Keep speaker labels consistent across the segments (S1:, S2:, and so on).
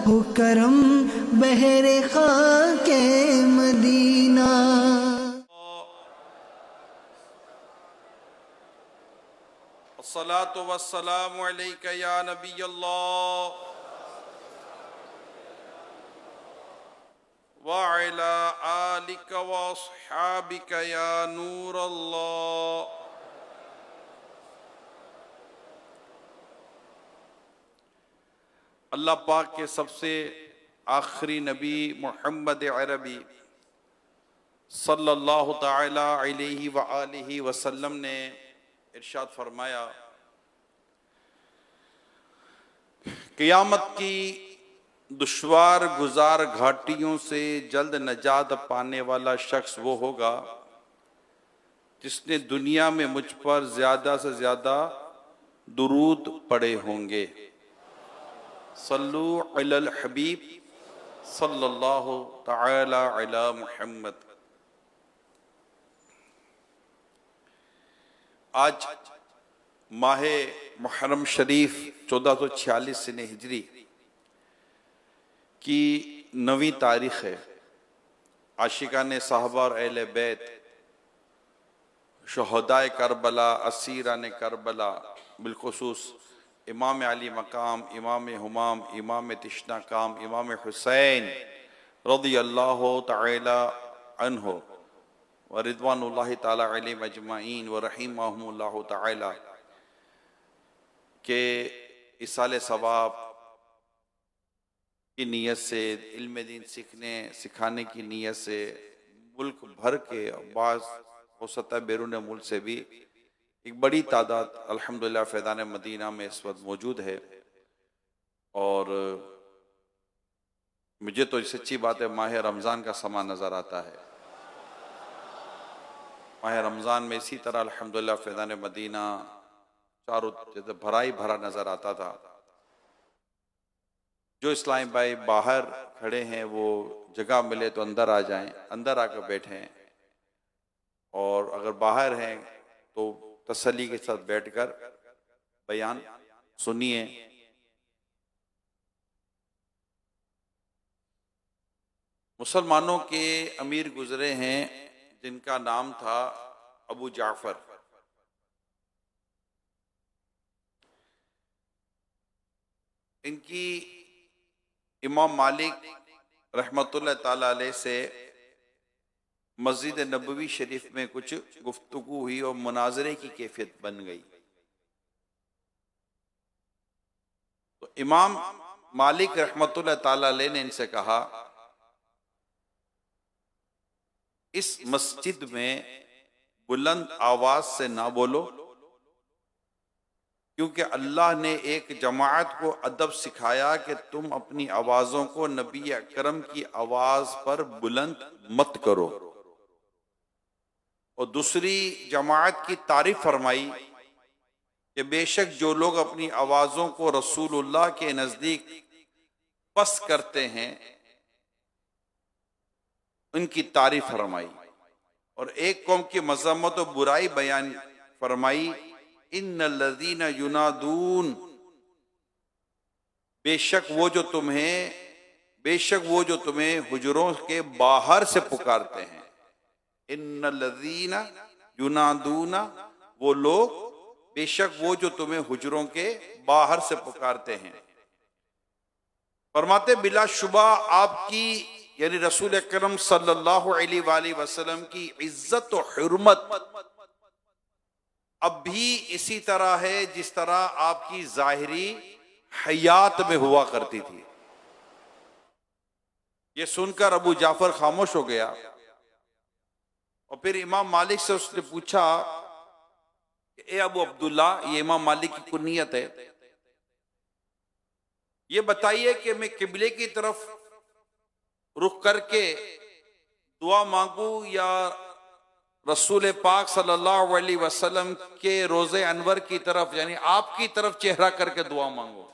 S1: ہو کرم بہر خاک مدینہ۔
S2: الصلاة والسلام علیک یا نبی اللہ وعلی آلک واصحابک یا نور اللہ۔ اللہ پاک کے سب سے آخری نبی محمد عربی صلی اللہ تعالی علیہ وآلہ وسلم نے ارشاد فرمایا، قیامت کی دشوار گزار گھاٹیوں سے جلد نجات پانے والا شخص وہ ہوگا جس نے دنیا میں مجھ پر زیادہ سے زیادہ درود پڑے ہوں گے۔ صلو علی الحبیب صلی اللہ تعالی علی محمد۔ آج ماہ محرم شریف 1446 سن ہجری کی 9ویں تاریخ ہے۔ عاشقان صحابہ اور اہل بیت، شہدائے کربلا، اسیران کربلا، بالخصوص امام علی مقام، امام حمام، امام تشنا کام، امام حسین رضی اللہ تعالی عنہ ورضوان اللہ تعالی علیہم اجمعین ورحمہم اللہ تعالی کہ ایصال ثواب کی نیت سے، علم دین سکھانے کی نیت سے ملک بھر کے، بعض ہو سکتا ہے بیرون ملک سے بھی ایک بڑی تعداد الحمدللہ فیضان مدینہ میں اس وقت موجود ہے۔ اور مجھے تو سچی بات ہے ماہ رمضان کا سما نظر آتا ہے۔ ماہ رمضان میں اسی طرح الحمدللہ فیضان مدینہ چاروں جیسے بھرا ہی بھرا نظر آتا تھا۔ جو اسلام بھائی باہر کھڑے ہیں وہ جگہ ملے تو اندر آ جائیں، اندر آ کر بیٹھیں، اور اگر باہر ہیں تو تسلی کے ساتھ بیٹھ کر بیان سنیے۔ مسلمانوں کے امیر گزرے ہیں جن کا نام تھا ابو جعفر۔ ان کی امام مالک رحمۃ اللہ تعالی علیہ سے مسجد نبوی شریف میں کچھ گفتگو ہوئی اور مناظرے کی کیفیت بن گئی۔ تو امام مالک رحمۃ اللہ تعالی علیہ نے ان سے کہا، اس مسجد میں بلند آواز سے نہ بولو، کیونکہ اللہ نے ایک جماعت کو ادب سکھایا کہ تم اپنی آوازوں کو نبی اکرم کی آواز پر بلند مت کرو، اور دوسری جماعت کی تعریف فرمائی کہ بے شک جو لوگ اپنی آوازوں کو رسول اللہ کے نزدیک پست کرتے ہیں ان کی تعریف فرمائی، اور ایک قوم کی مذمت و برائی بیان فرمائی، ان الذین ینادون، بے شک وہ جو تمہیں حجروں کے باہر سے پکارتے ہیں۔ ان الذین ینادون، وہ لوگ، بے شک وہ جو تمہیں حجروں کے باہر سے پکارتے ہیں۔ فرماتے بلا شبہ آپ کی یعنی رسول اکرم صلی اللہ علیہ وآلہ وسلم کی عزت و حرمت اب بھی اسی طرح ہے جس طرح آپ کی ظاہری حیات میں ہوا کرتی تھی۔ یہ سن کر ابو جعفر خاموش ہو گیا، اور پھر امام مالک سے اس نے پوچھا کہ اے ابو عبداللہ، یہ امام مالک کی کنیت ہے، یہ بتائیے کہ میں قبلے کی طرف رخ کر کے دعا مانگوں یا رسول پاک صلی اللہ علیہ وسلم کے روضہ انور کی طرف یعنی آپ کی طرف چہرہ کر کے دعا مانگو؟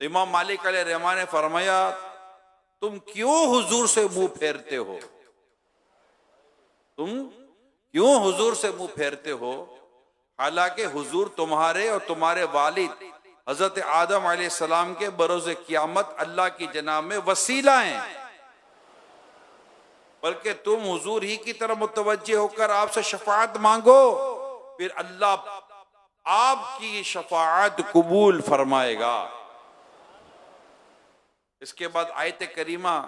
S2: امام مالک علیہ الرحمٰن نے فرمایا، تم کیوں حضور سے منہ پھیرتے ہو؟ تم کیوں حضور سے منہ پھیرتے ہو؟ حالانکہ حضور تمہارے اور تمہارے والد حضرت آدم علیہ السلام کے بروز قیامت اللہ کی جناب میں وسیلہ ہیں، بلکہ تم حضور ہی کی طرف متوجہ ہو کر آپ سے شفاعت مانگو، پھر اللہ آپ کی شفاعت قبول فرمائے گا۔ اس کے بعد آیت کریمہ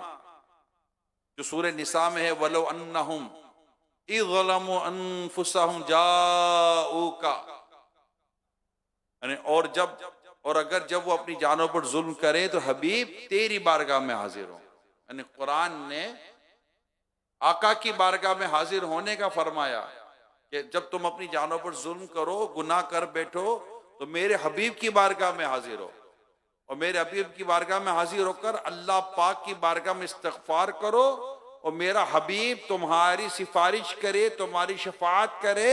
S2: جو سورہ نساء میں ہے، وَلَوْ أَنَّهُمْ إِذْ ظَلَمُوا أَنفُسَهُمْ جَاءُوكَ، یعنی اور اگر جب وہ اپنی جانوں پر ظلم کرے تو حبیب تیری بارگاہ میں حاضر ہوں۔ یعنی قرآن نے آقا کی بارگاہ میں حاضر ہونے کا فرمایا کہ جب تم اپنی جانوں پر ظلم کرو، گناہ کر بیٹھو، تو میرے حبیب کی بارگاہ میں حاضر ہو، اور میرے حبیب کی بارگاہ میں حاضر ہو کر اللہ پاک کی بارگاہ میں استغفار کرو، اور میرا حبیب تمہاری سفارش کرے، تمہاری شفاعت کرے،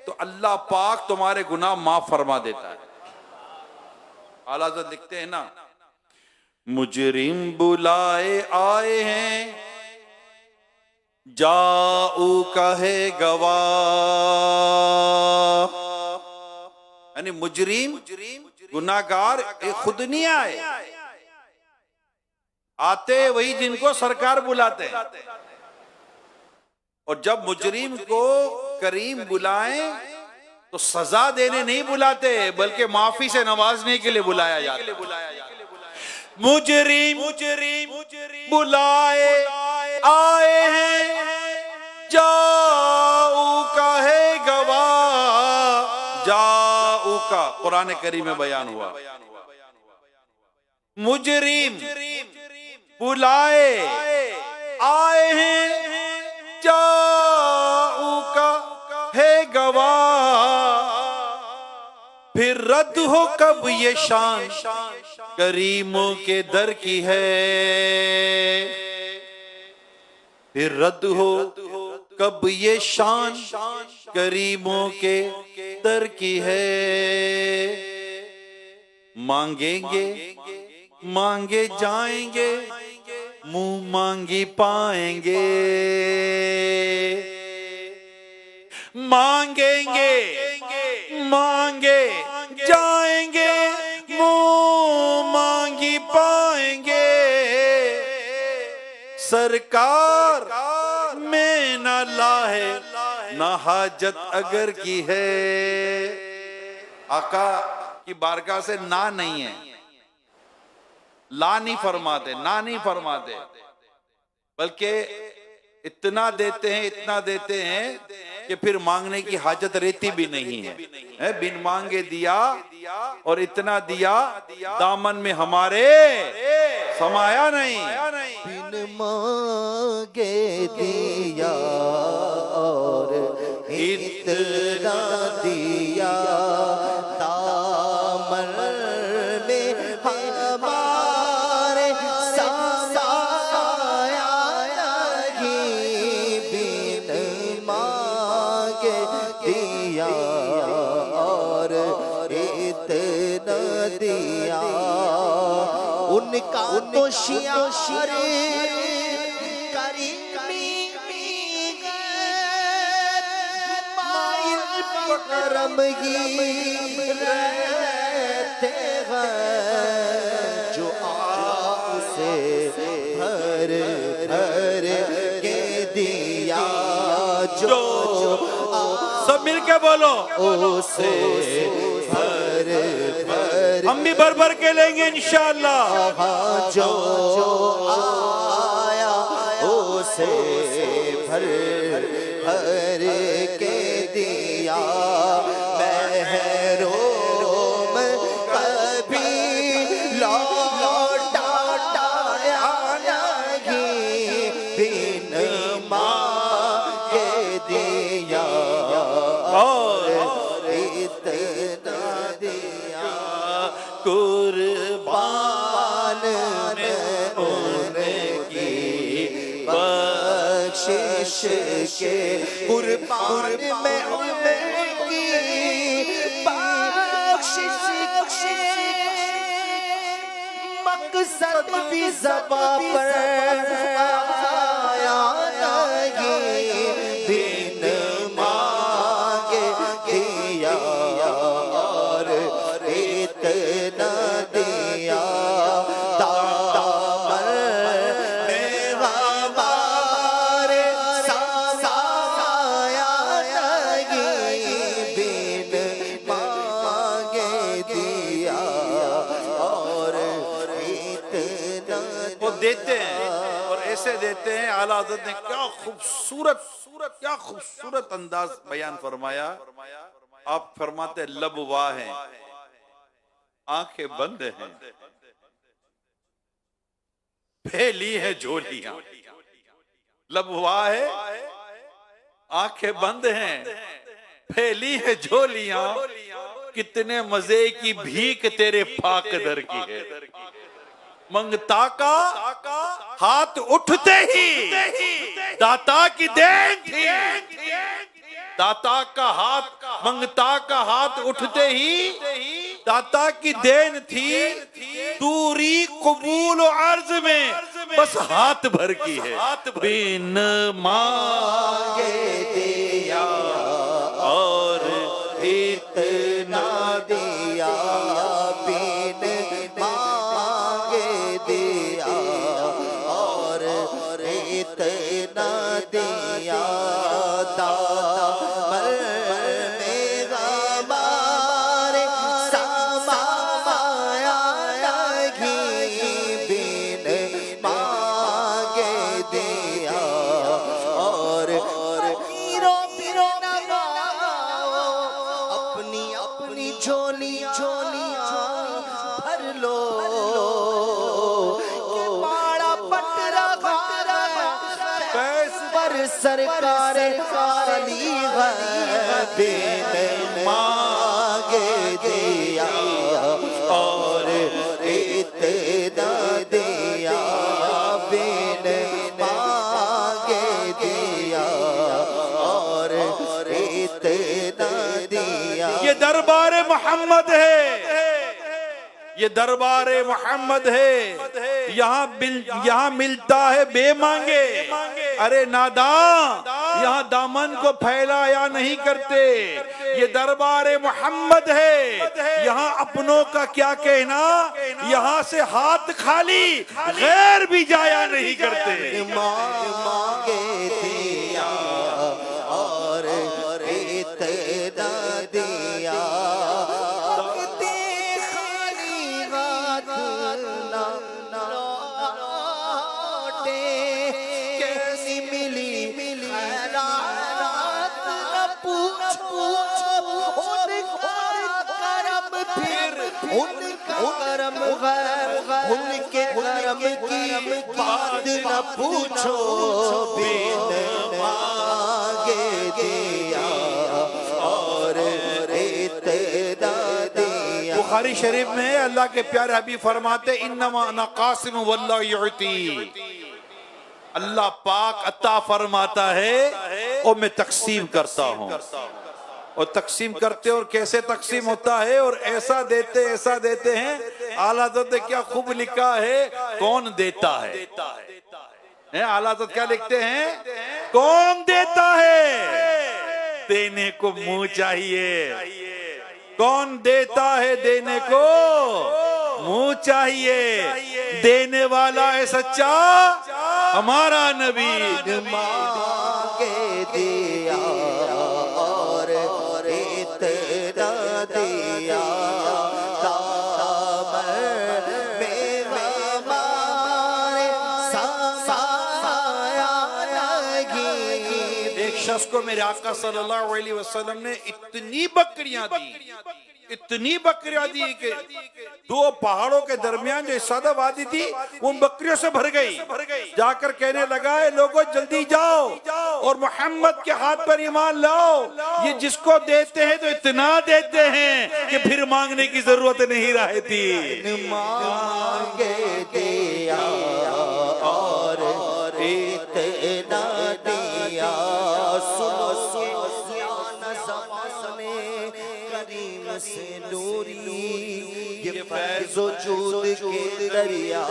S2: تو اللہ پاک تمہارے گناہ معاف فرما دیتا ہے۔ اعلیٰ حضرت لکھتے ہیں نا، مجرم بلائے آئے ہیں جاؤ کہے گواہ، یعنی مجرم گناہگار خود نہیں آئے، آتے وہی جن کو سرکار بلاتے ہیں، اور جب مجرم کو کریم بلائیں تو سزا دینے نہیں بلاتے بلکہ معافی سے نوازنے کے لیے بلایا جاتا ہے۔ مجرم بلائے آئے ہیں جاؤ کا ہے گواہ، جاؤ کا قرآن کریم میں بیان ہوا، مجرم بلائے آئے ہیں جاؤ کا ہے گواہ، پھر رد ہو کب یہ شان کریموں کے در کی ہے، پھر رد ہو کب یہ شان کریموں کے در کی ہے، مانگیں گے مانگے جائیں گے منہ مانگی پائیں گے، مانگیں گے مانگے جائیں گے منہ مانگی پائیں گے، سرکار میں نہ لاہے نہ حاجت اگر کی ہے، آقا کی بارگاہ سے نہ نہیں ہے، لا نہیں فرماتے، نہ نہیں فرماتے، بلکہ اتنا دیتے ہیں اتنا دیتے ہیں کہ پھر مانگنے کی حاجت رہتی بھی نہیں ہے، بن مانگے دیا اور اتنا دیا دامن میں ہمارے سمایا نہیں،
S1: بن مانگے دیا اور اتنا دیا دامن میں ہمارے سمایا نہیں، بن مانگے دیا اور اتنا دیا، ان کا تو شیعہ کریمی مائل کرم گی رہتے ہیں، جو آپ سے بھر بھر کے دیا، جو
S2: سب مل کے بولو
S1: اسے بھر بھر،
S2: ہم بھی بھر بھر کے لیں گے انشاءاللہ،
S1: جو آیا اسے بھر بھر کے دیا، محروم کبھی لوٹایا نہیں، بن مانگے دیا اور اتنا دیا، قربان میں ان کی بخشش کے، قربان میں ان کی بخشش کے، مقصد بھی زباں پر آیا نہیں، بن مانگے دیا اور اتنا
S2: دیتے ہیں اور ایسے دیتے ہیں. اعلیٰ حضرت نے کیا خوبصورت انداز بیان فرمایا. آپ فرماتے ہیں لب واہ ہیں، آنکھیں بند ہیں، پھیلی ہے جھولیاں. لب واہ ہے، آنکھیں بند ہیں، پھیلی ہے جھولیاں، کتنے مزے کی بھیک تیرے پاک در کی ہے. منگتا کا ہاتھ اٹھتے ہی داتا کی دین تھی. داتا کا ہاتھ، منگتا کا ہاتھ اٹھتے ہی داتا کی دین تھی. دوری قبول و عرض میں بس ہاتھ بھر کی ہے. بن مانگے دیا اور
S1: اتنا دیا، بن مانگے دیا اور اتنا دیا. دادا میرا مارے سامایا نہیں، بن مانگے دیا اور فقیروں پیرو اپنی اپنی جھولیاں بھر لو. کہ باڑا پٹ رہا پر سرکار خالی ہے، بن مانگے دیا اور اتنا دیا، بن مانگے دیا اور اتنا دیا.
S2: یہ دربار محمد ہے، یہ دربار محمد ہے. یہاں ملتا ہے بے مانگے. ارے ناداں، یہاں دامن کو پھیلایا نہیں کرتے. یہ دربار محمد ہے، یہاں اپنوں کا کیا کہنا، یہاں سے ہاتھ خالی غیر بھی جایا نہیں کرتے.
S1: مانگے دیا اور اتنا دیا. خالی ہاتھ نہ لوٹے، کیسی ملی خیرات نہ پوچھو. ان کا کرم پھر ان کا کرم غیر، ان کے کرم کی بات نہ پوچھو. بن مانگے دیا اور اتنا دیا.
S2: بخاری شریف میں ہے، اللہ کے پیارے حبیب فرماتے انما انا قاسم واللہ یعطی. اللہ پاک عطا فرماتا ہے اور میں تقسیم کرتا ہوں. اور تقسیم کرتے اور کیسے تقسیم ہوتا ہے اور ایسا دیتے ہیں. اعلیٰ حضرت نے کیا خوب لکھا ہے، کون دیتا ہے. اعلیٰ حضرت کیا لکھتے ہیں، کون دیتا ہے، دینے کو منہ چاہیے. کون دیتا ہے، دینے کو منہ چاہیے. دینے والا ہے سچا ہمارا نبی.
S1: مانگے دیا اور اتنا دیا. میرا مارے سامایا نہیں.
S2: ایک شخص کو میرے آقا صلی اللہ علیہ وسلم نے اتنی بکریاں دی کہ دو پہاڑوں کے درمیان جو سادہ وادی تھی ان بکریوں سے بھر گئی. جا کر کہنے لگا ہے لوگوں جلدی جاؤ اور محمد کے ہاتھ پر ایمان لاؤ. یہ جس کو دیتے ہیں تو اتنا دیتے ہیں کہ پھر مانگنے کی ضرورت نہیں رہتی.
S1: مانگے دیا اور اتنا دیا. سنو زمانے کریم سے نوری، یہ فیض و جود کے دریا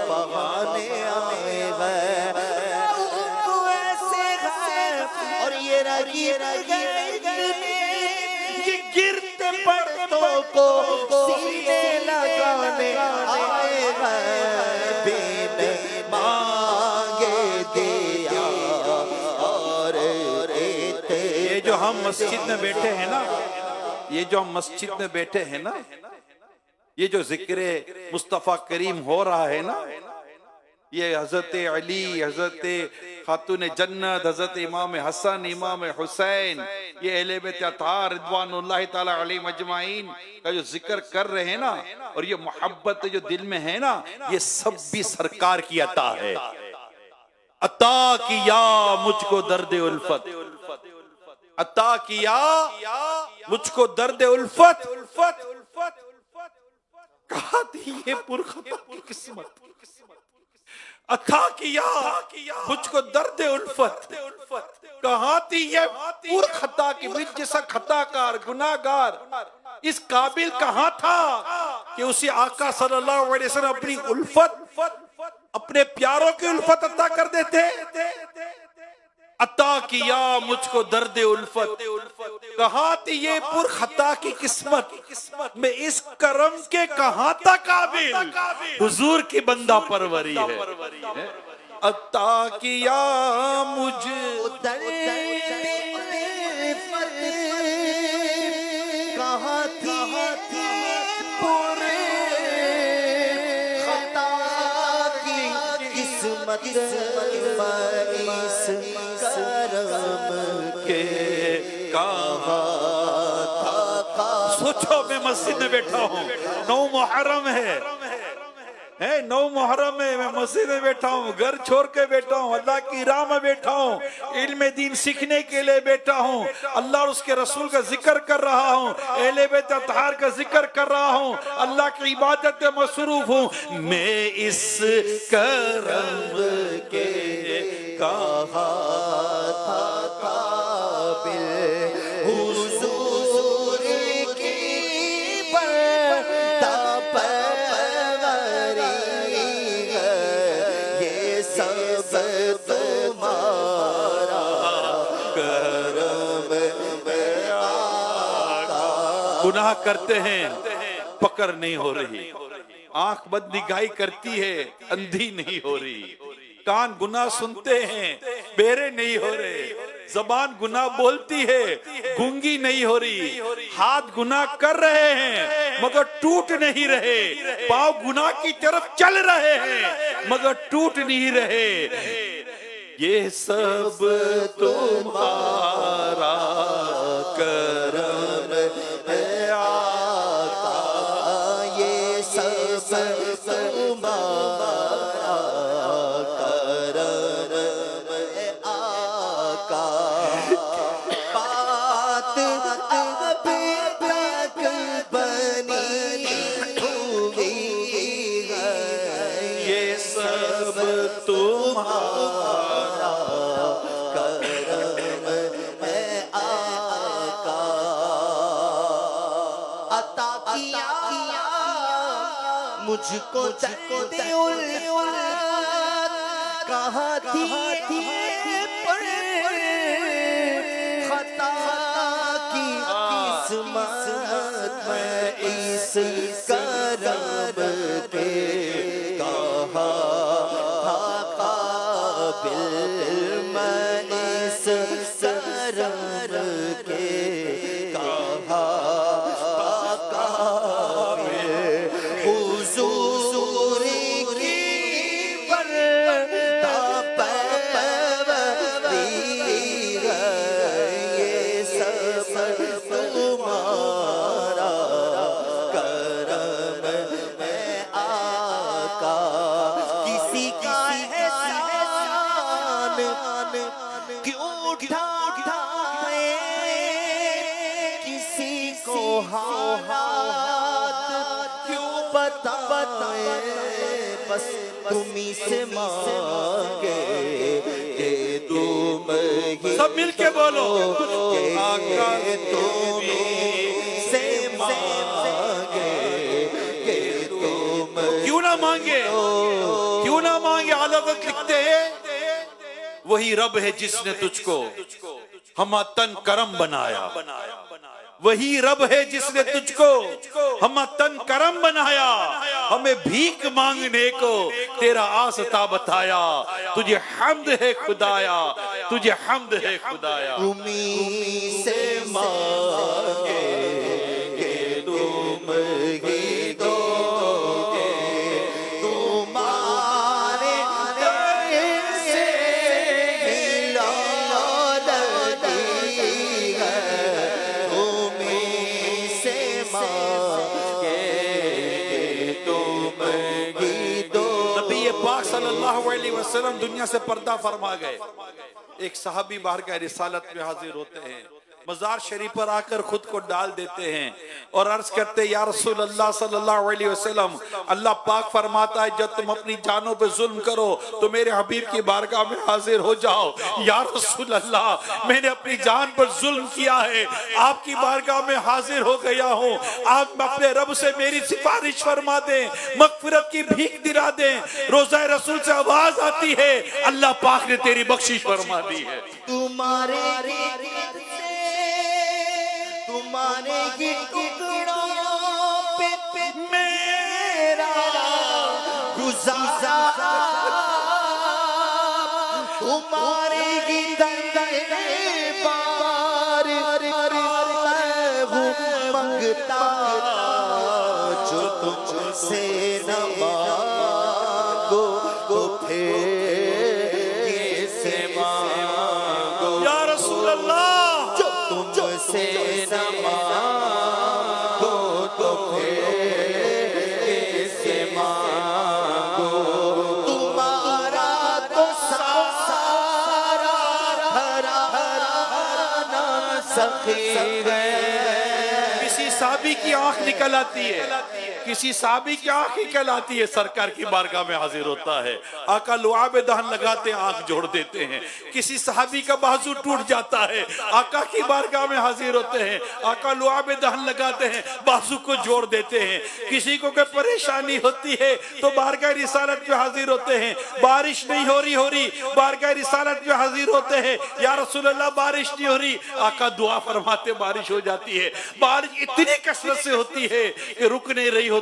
S1: بہانے آئے ہیں. اور یہ رگی گرتے پڑتوں کو سینے لگانے آئے ہیں. بن مانگے دیا اور
S2: یہ جو ہم مسجد میں بیٹھے ہیں نا، یہ جو ذکر مصطفیٰ کریم ہو رہا ہے نا، یہ حضرت علی، حضرت خاتون جنت، حضرت امام حسن، امام حسین، یہ اہل بیت اطہار رضوان اللہ تعالی علیہم اجمعین کا جو ذکر کر رہے ہیں نا، اور یہ محبت جو دل میں ہے نا، یہ سب بھی سرکار کی عطا ہے۔ عطا کیا مجھ کو درد الفت، عطا کیا مجھ کو درد الفت، کہا تھی یہ پرخطا کی قسمت، عطا کیا مجھ کو درد الفت، کہاں تھی یہ پور خطا کی، مجھ جیسا خطا کار گناہگار اس قابل کہاں تھا کہ اسی آقا صلی اللہ علیہ وسلم اپنی الفت، اپنے پیاروں کی الفت عطا کر دیتے۔ عطا کیا مجھ کو درد الفت، کہاں تھی یہ پر خطا کی قسمت، میں اس کرم کے کہاں تھا قابل، حضور کی بندہ پروری ہے۔ عطا کیا مجھ
S1: کہاں تھی پورے خطا کی قسمت، اس کرم
S2: کے کہاں تھا۔ سوچو میں مسجد میں بیٹھا ہوں، 9 محرم ہے، 9 محرم ہے، میں مسجد میں بیٹھا ہوں، گھر چھوڑ کے بیٹھا ہوں، اللہ کی راہ میں بیٹھا ہوں، علم دین سیکھنے کے لیے بیٹھا ہوں، اللہ اور اس کے رسول کا ذکر کر رہا ہوں، اہل بیت اطہار کا ذکر کر رہا ہوں، اللہ کی عبادت میں مصروف ہوں، میں اس کرم کے کہاں تھا قابل،
S1: حضور کی بندہ پروری ہے، یہ سب تمہارا کرم ہے آقا۔
S2: گناہ کرتے ہیں پکڑ نہیں ہو رہی، آنکھ بد نگاہی کرتی ہے اندھی نہیں ہو رہی، کان گناہ سنتے ہیں بہرے نہیں ہو رہے، زبان گناہ بولتی ہے گونگی نہیں ہو رہی، ہاتھ گناہ کر رہے ہیں مگر ٹوٹ نہیں رہے، پاؤں گناہ کی طرف چل رہے ہیں مگر ٹوٹ نہیں رہے، یہ سب تمہارا کرم ہے آقا،
S1: یہ سب تمہارا کرم ہے آقا۔ بات ابھی تک بنی ہوئی ہے،
S2: یہ سب تمہارا
S1: کرم ہے آقا۔ عطا کیا مجھ کو درد الفت، کہاں تھی پر خطا کی قسمت، میں اس کرم کے کہاں تھا قابل، میں اس کرم کے کہاں تھا قابل، حضور کی بندہ پروری ہے، یہ سب تمہارا کرم ہے آقا۔ کسی کا احسان کیوں اٹھائے، کسی کو حالات کیوں بتائے، بس تمہیں سے مانگے کہ تم ہی
S2: سب مل کے بولو،
S1: آقا تمہیں سے مانگے کہ تم
S2: کیوں نہ مانگے، کیوں نہ مانگے، علامت لکھتے ہیں وہی رب ہے جس نے تجھ کو ہم تن کرم بنایا، وہی رب ہے جس نے تجھ کو ہم تن کرم بنایا، ہمیں بھیک مانگنے کو تیرا آستا بتایا، تجھے حمد ہے خدایا، تجھے حمد ہے خدایا،
S1: تمہیں سے مانگے کہ تم ہی دو گے، تمہارے
S3: صلی اللہ علیہ وسلم دنیا سے پردہ فرما گئے، ایک صحابی بارگاہ رسالت میں حاضر ہوتے ہیں، مزار شریف پر آ کر خود کو ڈال دیتے ہیں اور عرض کرتے ہیں یا رسول اللہ صلی اللہ علیہ وسلم، اللہ پاک فرماتا ہے جب تم اپنی جانوں پہ ظلم کرو تو میرے حبیب کی بارگاہ میں حاضر ہو جاؤ۔ یا رسول اللہ، میں نے اپنی جان پر ظلم کیا ہے، آپ کی بارگاہ میں حاضر ہو گیا ہوں، آپ اپنے رب سے میری سفارش فرما دیں، مغفرت کی بھیک دلا دیں۔ روضہ رسول سے آواز آتی ہے اللہ پاک نے تیری بخشش فرما دی ہے۔
S1: تمہارے ہی ٹکڑوں پہ میرا گزارا، تمہارے ہی دربار میں ہوں منگتا، جو تم سے نہ مانگو تو پھر کسے مانگو۔
S3: یا رسول اللہ،
S1: جو تم سے نہ مانگو تو پھر کسے مانگو، تمہارا تو سارا گھرانہ سخی ہے۔
S3: کسی صحابی کی آنکھ نکل آتی ہے، کسی صحابی کی آنکھ نکل آتی ہے، سرکار کی بارگاہ میں حاضر ہوتا ہے، آقا لعاب دہن لگاتے ہیں، آنکھ جوڑ دیتے ہیں۔ کسی صحابی کا بازو ٹوٹ جاتا ہے، آقا کی بارگاہ میں حاضر ہوتے ہیں، آقا لعاب دہن لگاتے ہیں، بازو کو جوڑ دیتے ہیں۔ کسی کو کوئی پریشانی ہوتی ہے تو بارگاہ رسالت میں حاضر ہوتے ہیں، بارش نہیں ہو رہی، بارگاہ رسالت میں حاضر ہوتے ہیں، یا رسول اللہ بارش نہیں ہو رہی، آقا دعا فرماتے بارش ہو جاتی ہے۔ بارش اتنی کثرت سے ہوتی ہے کہ رک نہیں رہی ہوتی،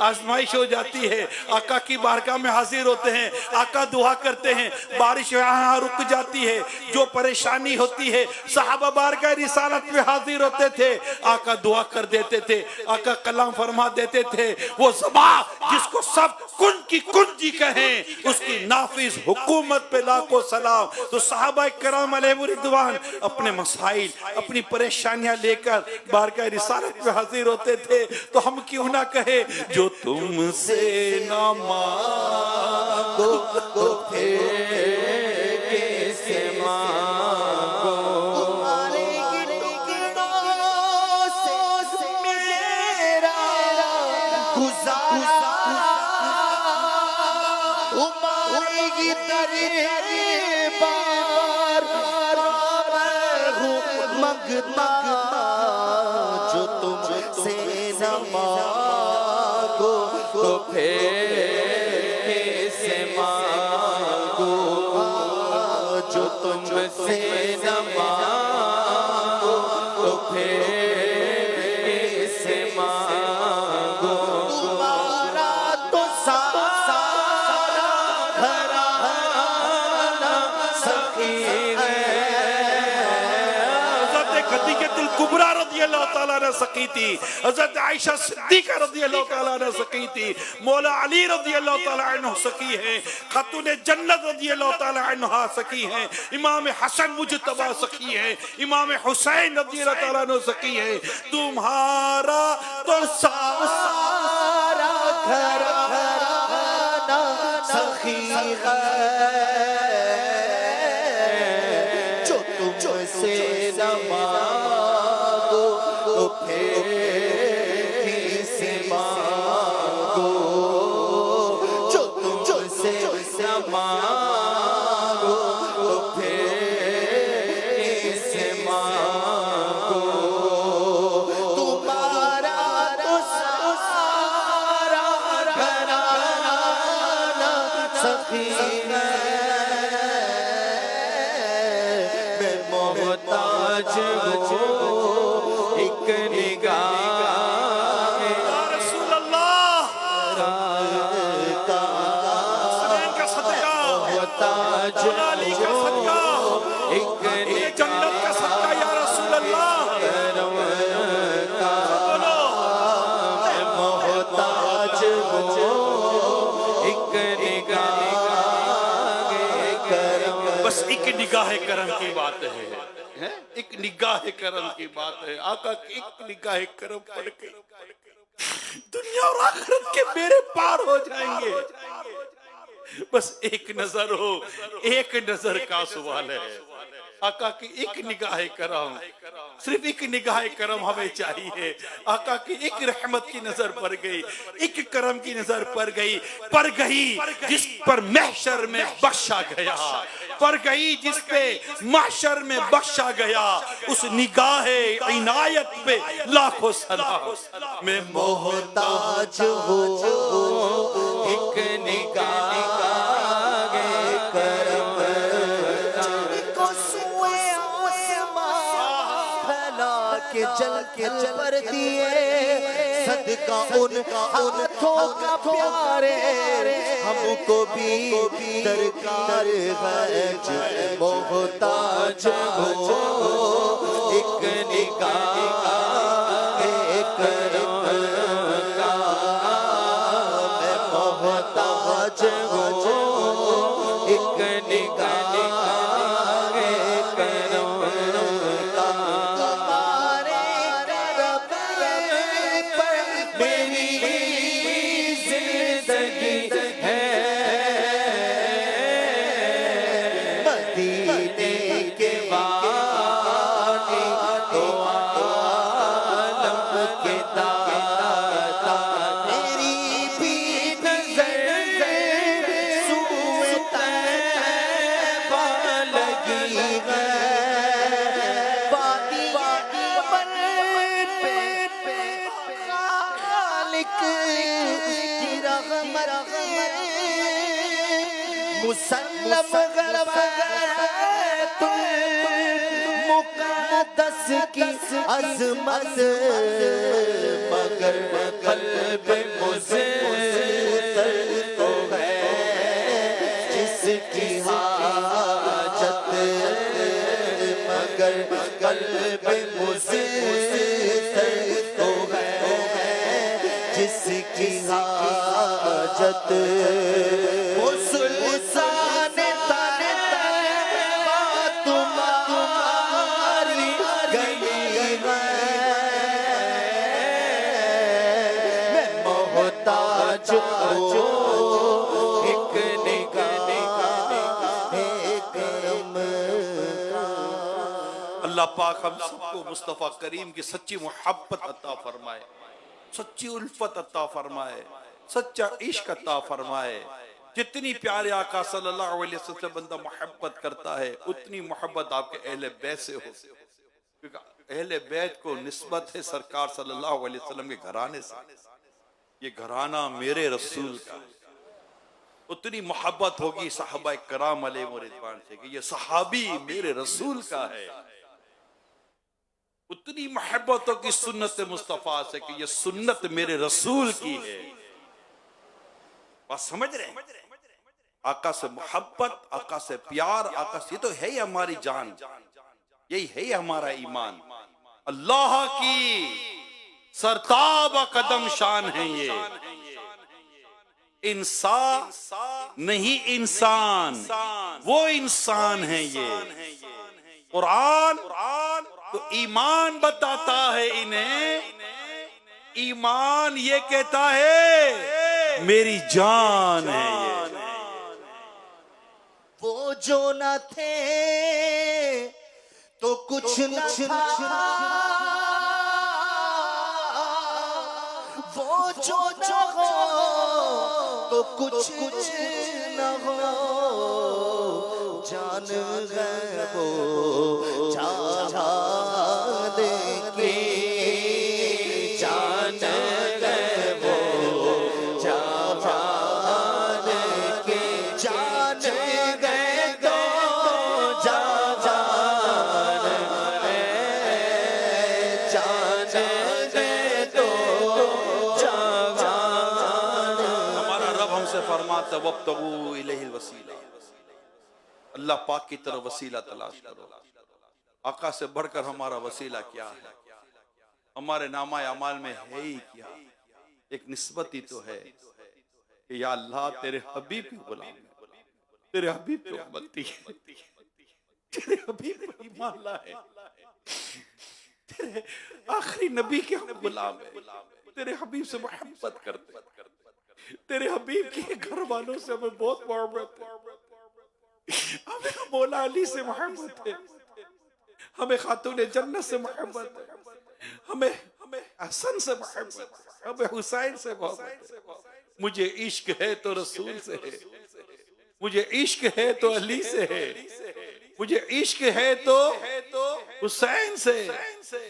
S3: آزمائش ہو جاتی ہے، آقا کی بارگاہ میں حاضر ہوتے ہیں، آقا دعا کرتے ہیں، بارش یہاں رک جاتی ہے۔ جو پریشانی ہوتی ہے صحابہ بارگاہ رسالت میں حاضر ہوتے تھے، آقا دعا کر دیتے تھے، آقا کلام فرما دیتے تھے۔ وہ زباں جس کو سب کن کی کنجی کہیں، اس کی نافذ حکومت پہ لاکھوں سلام۔ تو صحابہ کرام علیہ الرضوان اپنے مسائل، اپنی پریشانیاں لے کر بارگاہ رسالت میں حاضر ہوتے تھے، تو ہم کیوں نہ کہے جو تم سے نہ مانگو
S1: تو پھر کسے مانگو، تمہارے ہی ٹکڑوں سے میرا گزارا، تمہارے ہی دربار میں ہوں منگتا، جو تم سے نہ مانگو تو پھر کسے مانگو، جو تم سے نہ مانگو تو پھر کسے مانگو، تمہارا تو سارا گھرانہ سخی ہے۔
S3: حضرت خدیجہ الکبریٰ رضی اللہ تعالیٰ نے سکی تھی، حضرت عائشہ صدیقہ رضی اللہ تعالیٰ نے سکی تھی، مولا علی رضی اللہ تعالیٰ عنہ سکی ہیں، خاتون جنت رضی اللہ تعالیٰ عنہ سکی ہیں، امام حسن مجتبی سکی ہیں، امام حسین رضی اللہ تعالیٰ عنہ سکی ہیں۔ تمہارا تو
S1: سارا گھرانہ سخی ہے، جو تم سے نہ مانگو تو پھر کسے مانگو، جو تم سے نہ مانگو تو پھر کسے مانگو، تمہارا تو سارا گھرانہ سخی ہے، میں محتاج ہوں ایک نگاہ
S3: یا رسول اللہ، حسنین کا صدقہ،
S1: محتاج
S3: مولا علی کا صدقہ،
S1: ایک
S3: یہ جنت کا صدقہ یا رسول اللہ، بولو
S1: میں محتاج ہوں ایک نگاہ کرم،
S3: بس ایک نگاہ کرم کی بات ہے، ایک نگاہ کرم کی بات ہے۔ آقا کی ایک نگاہ کرم پڑھ کے دنیا اور آخرت کے میرے پار ہو جائیں گے۔ بس ایک نظر ہو، ایک نظر کا سوال ہے آقا کی ایک نگاہ کرم، صرف ایک نگاہ کرم ہمیں چاہیے. آقا کی ایک رحمت کی نظر پڑ گئی، ایک کرم کی نظر پڑ گئی جس پر محشر میں بخشا گیا، پڑ گئی جس پہ محشر میں بخشا گیا. اس نگاہ عنایت پہ لاکھوں سلام. میں
S1: محتاج ہو ایک نگاہ کرم کو سوئے آسمان پھیلا کے جل پر دیے. صدقہ ان ہاتھوں کا پیارے ہم کو بھی درکار ہے. جو محتاج ہو ایک نگاہ کرم کا، میں محتاج ہوں ایک نگاہ کرم کا. تمہارے کرم پر میری زندگی ہے. مدینے کے وادی تو عالم کے داتا، میری بھی نظر سوئے طیبہ لگی ہے. وادی عمر پہ خالق کی رحمت مسلم غربت مقدس کی عظمت، مگر قلب مزدر تو ہے جس کی حاجت، مگر قلب مزدر تو ہے جس کی حاجت. وہ سلطان تمہاری گلی میں محتاج ہوں ایک نگاہ کرم کا.
S3: اللہ پاک ہم سب کو مصطفیٰ کریم کی سچی محبت عطا فرمائے، سچی الفت عطا فرمائے، سچا عشق عطا فرمائے. جتنی پیارے آقا صلی اللہ علیہ وسلم سے بندہ محبت کرتا ہے اتنی محبت آپ کے اہل بیت سے ہو، کیونکہ اہل بیت کو نسبت ہے سرکار صلی اللہ علیہ وسلم کے گھرانے سے. یہ گھرانہ میرے رسول کا ہے. اتنی محبت ہوگی صحابہ کرام علیہ رضوان سے کہ یہ صحابی میرے رسول کا ہے. اتنی محبت ہوگی سنت مصطفیٰ سے کہ یہ سنت میرے رسول کی ہے. بات سمجھ رہے ہیں؟ آقا سے محبت، آقا سے پیار، آقا سے، یہ تو ہے ہی ہماری جان، یہی ہے ہی ہمارا ایمان. اللہ کی سرتاب قدم شان ہے یہ. انسان نہیں انسان، وہ انسان ہے یہ. قرآن تو ایمان بتاتا ہے انہیں. ایمان یہ کہتا ہے میری جان ہے یہ.
S1: وہ جو نہ تھے تو کچھ نہ تھا، وہ جو نہ ہو تو کچھ نہ ہو. جان ہے وہ جان کی، جان ہے وہ جان کی، جان گئے تو جان ہے، جان گئے تو جان.
S3: ہمارا رب ہم سے فرماتا وابتغوا الیہ الوسیلہ، اللہ پاک کی طرف وسیلہ تلاش کرو. آقا سے بڑھ کر ہمارا وسیلہ کیا ہے؟ ہمارے نامہ اعمال میں ہے ہی کیا؟ ایک نسبت ہی تو ہے کہ یا اللہ تیرے حبیب کی غلام ہے، تیرے حبیب کی امتی ہے، تیرے حبیب پر ایمان لائے، تیرے آخری نبی کے ہم غلام ہیں، تیرے حبیب سے محبت کرتے. تیرے حبیب کے گھر والوں سے ہمیں بہت محبت ہے، ہمیں مولا علی سے محبت ہے، ہمیں خاتون جنت سے محبت ہے، ہمیں حسن سے محبت ہے، ہمیں حسین سے محبت ہے۔ مجھے عشق ہے تو رسول سے ہے، مجھے عشق ہے تو علی سے ہے، مجھے عشق ہے تو حسین سے،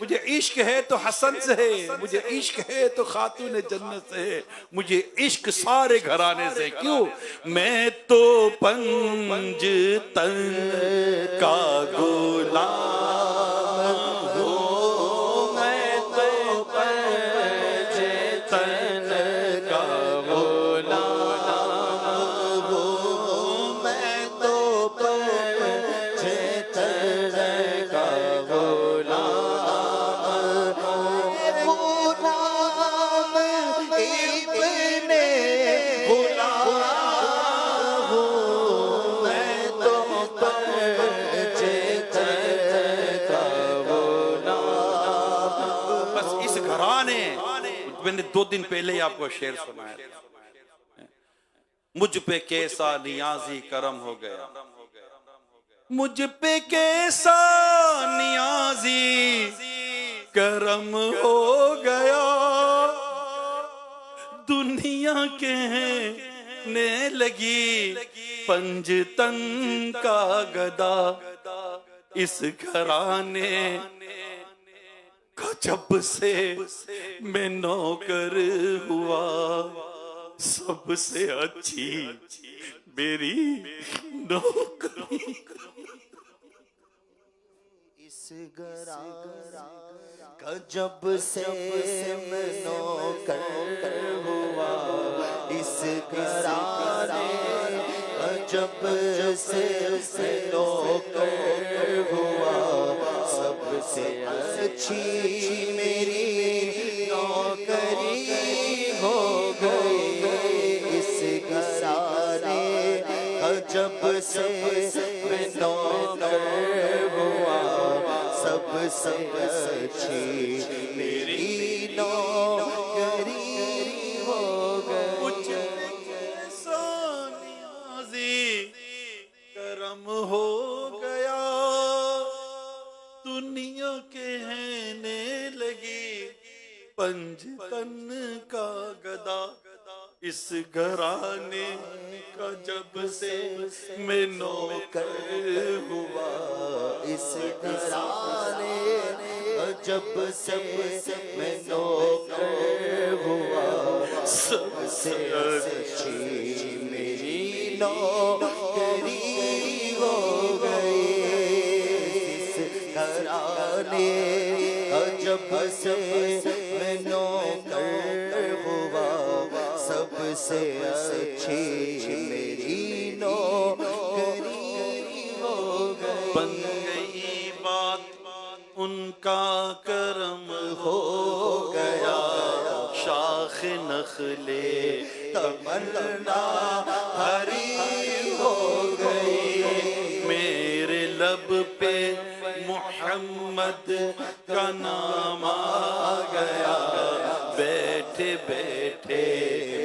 S3: مجھے عشق ہے تو حسن سے ہے، مجھے عشق ہے تو خاتون جنت سے ہے، مجھے عشق سارے گھرانے سے۔ کیوں؟ میں تو پنج تن کا غلام ہوں، میں تو پنج تن کا غلام ہوں، میں تو پنج تن کا غلام ہوں،
S1: غلام ابن غلام ہوں، میں تو پنج تن کا غلام ہوں۔
S2: بس اس گھرانے، میں نے 2 دن پہلے ہی آپ کو شعر سنایا تھا، مجھ پہ کیسا نیازی کرم ہو گیا، مجھ پہ کیسا نیازی کرم ہو گیا، دنیا کہنے لگی پنج تن کا گدا، اس گھرانے کا جب سے میں نوکر ہوا، سب سے اچھی میری نوکری۔
S1: اس گھرانے کا جب سے میں نوکر ہوا، اس گھرانے کا جب سے میں نوکر ہوا، سب سے اچھی میری نوکری ہو گئی، اس گھرانے کا جب سے میں نوکر ہوا، سب سے اچھی میری نوکری ہو گئی۔
S2: نیازی کرم ہو گیا، دنیا کہنے لگی پنج تن کا گدا، اس گھرانے کا جب سے میں نوکر ہوا،
S1: اس گھرانے کا جب سے میں نوکر ہوا، سب سے اچھی میری نوکری ہو گئی، اس گھرانے کا جب سے میں نوکر ہوا، سب سے اچھی میری نوکری ہو گئی۔
S2: بن گئی بات ان کا کرم ہو گیا، شاخ نخلے
S1: تمنا ہری ہو گئی،
S2: میرے لب پہ محمد کا نام آ گیا، بیٹھے بیٹھے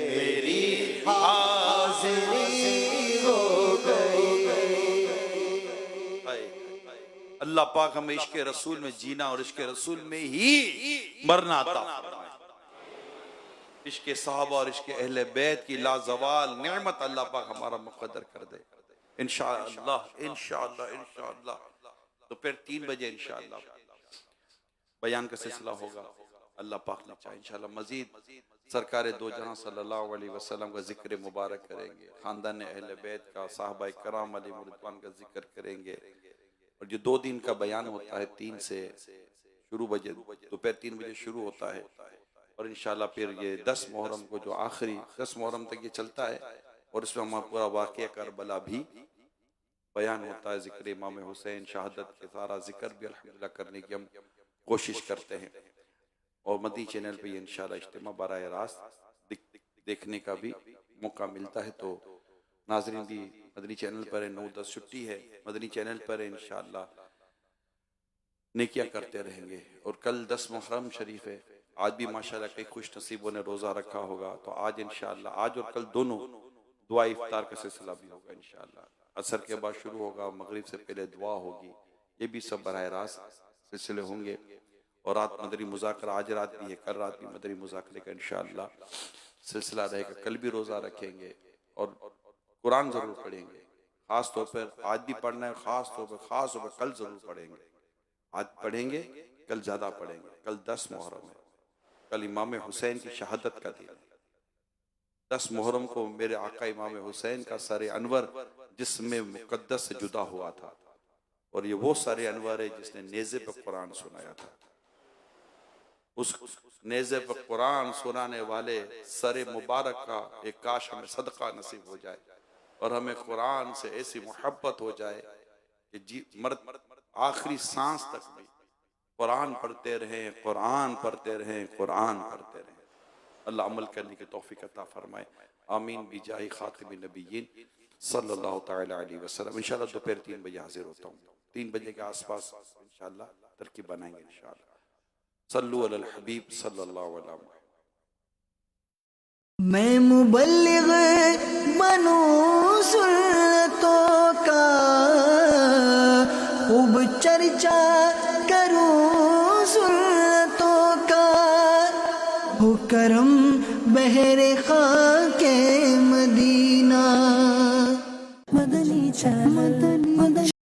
S2: میری
S1: حاضری ہو گئی۔
S2: اللہ پاک ہمیں عشق رسول میں جینا اور عشق رسول میں ہی مرنا عطا فرمائے۔ عشق صحابہ اور عشق اہل بیت کی لازوال نعمت اللہ پاک ہمارا مقدر کر دے انشاءاللہ انشاءاللہ انشاءاللہ۔ تو پھر 3 بجے انشاءاللہ بیان کا سلسلہ ہوگا، اللہ پاک نے چاہے انشاءاللہ مزید سرکار دو جہاں صلی اللہ علیہ وسلم کا ذکر مبارک کریں گے، خاندان اہل بیت کا، صحابہ کرام علیہ رضوان کا ذکر کریں گے، اور جو 2 دن کا بیان ہوتا ہے 3 سے شروع بجے، دوپہر 3 بجے شروع ہوتا ہے، اور انشاءاللہ پھر یہ 10 محرم کو جو آخری 10 محرم تک یہ چلتا ہے، اور اس میں ہمارا پورا واقعہ کربلا بھی بیان ہوتا ہے، ذکر امام حسین شہادت کے سارا ذکر بھی الحمدللہ کرنے کی ہم کوشش کرتے ہیں، اور مدنی چینل پہ یہ انشاءاللہ اجتماع براہ راست دیکھنے کا بھی موقع ملتا ہے، تو ناظرین بھی مدنی چینل پر 9-10 چھٹی ہے، مدنی چینل پر انشاءاللہ نیکیاں کرتے رہیں گے، اور کل 10 محرم شریف ہے، آج بھی ماشاءاللہ کئی خوش نصیبوں نے روزہ رکھا ہوگا، تو آج انشاءاللہ آج اور کل دونوں دعا افطار کا سلسلہ بھی ہوگا انشاءاللہ۔ عصر کے بعد شروع ہوگا، مغرب سے پہلے دعا ہوگی، یہ بھی سب براہ راست سلسلے ہوں گے۔ اور رات مدری مذاکرہ، آج رات بھی ہے، کل رات بھی مدری مذاکرے کا انشاءاللہ سلسلہ رہے گا۔ کل بھی روزہ رکھیں گے اور قرآن ضرور پڑھیں گے، خاص طور پر آج بھی پڑھنا ہے، خاص طور پر کل ضرور پڑھیں گے۔ آج پڑھیں گے، کل زیادہ پڑھیں گے۔ کل 10 محرم ہے، کل امام حسین کی شہادت کا دن ہے۔ 10 محرم کو میرے آقا امام حسین کا سر انور جسم مقدس سے جدا ہوا تھا، اور یہ وہ سر انور ہے جس نے نیزے پر قرآن سنایا تھا۔ اس نیزے پر قرآن سنانے والے سر مبارک کا ایک کاش ہمیں صدقہ نصیب ہو جائے، اور ہمیں قرآن سے ایسی محبت ہو جائے کہ مرد آخری سانس تک بھی قرآن پڑھتے رہیں، قرآن پڑھتے رہیں، قرآن پڑھتے رہیں۔ اللہ عمل کرنے کی توفیق عطا فرمائے، آمین بجاہ خاتم النبیین صلی اللہ تعالی علیہ وسلم۔ انشاءاللہ دوپہر 3 بجے حاضر ہوتا ہوں، 3 بجے کے آس پاس انشاءاللہ ترکیب بنائیں گے انشاءاللہ۔ صلو علی الحبیب صلی اللہ علیہ وسلم۔
S4: میں مبلغ بنوں سنتوں کا، خوب چرچا کروں سنتوں کا، ہو کرم بہر خاک مدینہ۔ مدنی چینل